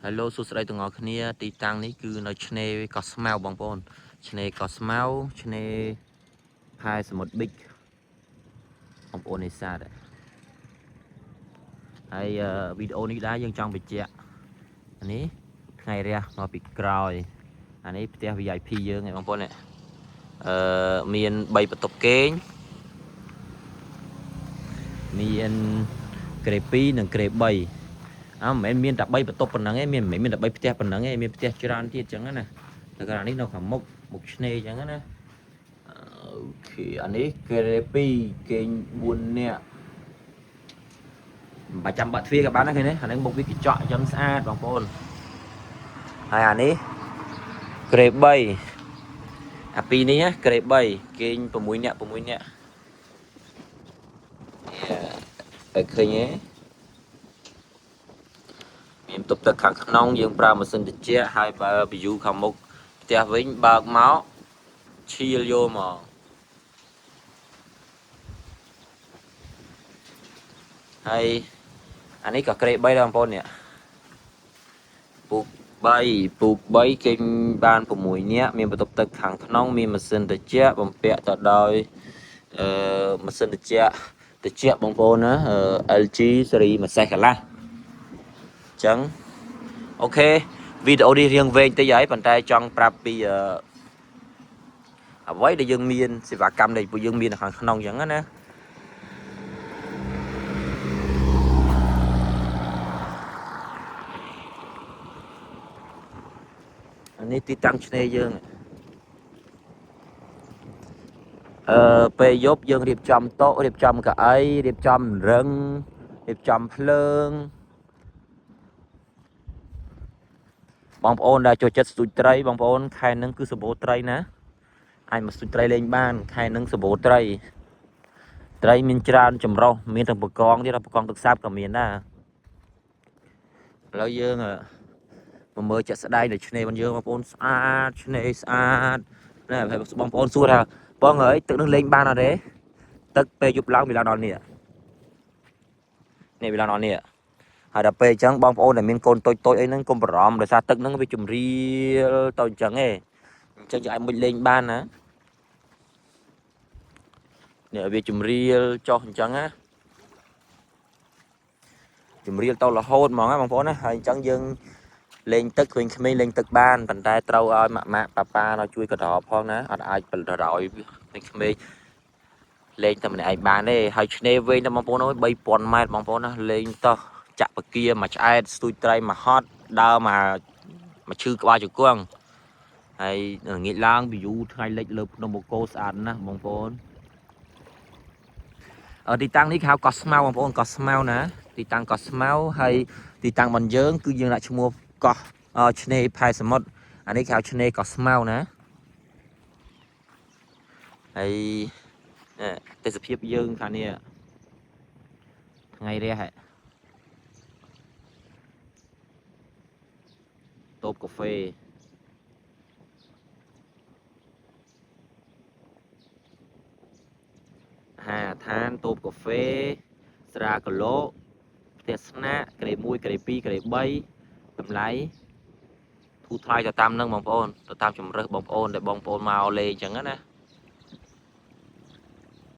Hello សួស្តីទាំងអស់គ្នាទីតាំងនេះគឺនៅឆ្នេរកោះស្មៅបងប្អូនឆ្នេរកោះស្មៅឆ្នេរផែសមុទ្រប៊ិចបងប្អូននេសាទហើយវីដេអូនេះដែរយើងចង់បញ្ជាក់នេះថ្ងៃរះមកពីក្រោយអានេះផ្ទះ VIP យើងឯងបងប្អូននេះមាន3បន្ទប់គេងមានក្រេ2និងក្រេ3មិនមែនមានតែ3បន្ទប់ប៉ុណ្ណឹងឯងមានតែ3ផ្ទះប៉ុណ្ណឹងឯងមានផ្ទះច្រើនទៀតចឹងណាតែកាលនេះនៅខាងមុខឆ្នេរចឹងណាអូខេអានេះក្រេ2គេង4នាក់មិនបាច់ចាំបាក់ទ្វារក៏បានដែរឃើញទេអានេះមុខវាកញ្ចក់ចឹងស្អាតបងប្អូនហើយអានេះក្រេ3អាពីរនេះក្រេ3គេង6នាក់6នាក់តែឃើញទេមានបន្ទប់ទឹកខាងក្នុងយើងប្រើម៉ាស៊ីនត្រជាក់ហើយបើ view ខាងមុខផ្ទះវិញបើកមកឈៀលយកមកហើយអានេះក៏ក្រេ3ដែរបងប្អូននេះពូក3គេងបាន6នាក់មានបន្ទប់ទឹកខាងក្នុងមានម៉ាស៊ីនត្រជាក់បំពាក់ទៅដោយម៉ាស៊ីនត្រជាក់បងប្អូនណាLG ស៊េរីមួយសេះកន្លះអញ្ចឹងអូខេវីដេអូនេះរៀងវែងតិចហើយប៉ុន្តែចង់ប្រាប់ពីអ្វីដែលយើងមានសេវាកម្មដែលពួកយើងមាននៅខាងក្នុងអញ្ចឹងណាអានេះទីតាំងឆ្នេរយើងពេលយប់យើងរៀបចំតុរៀបចំកៅអីរៀបចំរឹងរៀបចំភ្លើងបងប្អូនដែលចូលចិត្តស្ទូចត្រីបងប្អូនខែនឹងគឺសម្បូរត្រីណាអាចមកស្ទូចត្រីលេងបានខែនឹងសម្បូរត្រីមានច្រើនចម្រុះមានទាំងបកងទៀតបកងទឹកសាបក៏មានដែរឥឡូវយើងមកមើលចាក់ស្ដែងនៅឆ្នេររបស់យើងបងប្អូនស្អាតឆ្នេរស្អាតណាបងប្អូនសួរថាបងអើយទឹកនឹងលេងបានអត់ទេទឹកពេលយប់ឡើងវាឡើងដល់នេះវាឡើងដល់នេះហើយដល់ពេលអញ្ចឹងបងប្អូនដែលមានកូនតូចអីហ្នឹងកុំបារម្ភដោយសារទឹកហ្នឹងវាជំរាលទៅអញ្ចឹងឯងអញ្ចឹងអាចមុជលេងបានណានេះវាជំរាលចុះអញ្ចឹងណាជំរាលទៅរហូតហ្មងណាបងប្អូនណាហើយអញ្ចឹងយើងលេងទឹកក្មេងៗលេងទឹកបានប៉ុន្តែត្រូវឲ្យម៉ាក់ប៉ានៅជួយកណ្ដោផងណាអត់អាចបលរឲ្យក្មេងលេងតែម្នាក់ឯងបានទេហើយឆ្នេរវែងតែបងប្អូនអើយ3000ម៉ែត្របងប្អូនណាលេងតោះចាក់បកាមួយឆ្អែតស្ទូចត្រីមួយហត់ដើរមកឈឺក្បាលជង្គង់ហើយងាកឡើង view ថ្ងៃលិចលើភ្នំបូកគោស្អាតណាស់បងប្អូនទីតាំងនេះគេហៅកោះស្មៅបងប្អូនកោះស្មៅណាទីតាំងកោះស្មៅហើយទីតាំងរបស់យើងគឺយើងដាក់ឈ្មោះកោះឆ្នេរផែសមុទ្រអានេះគេហៅឆ្នេរកោះស្មៅណាហើយទេសភាពយើងខាងនេះថ្ងៃរះតូបកាហ្វេហាឋានតូបកាហ្វេស្រាគីឡូផ្ទះស្នាក់ក្រេ1ក្រេ2ក្រេ3តម្លៃធូរថ្លៃទៅតាមនឹងបងប្អូនទៅតាមជំរើសបងប្អូនដែលបងប្អូនមកលេងអញ្ចឹងណា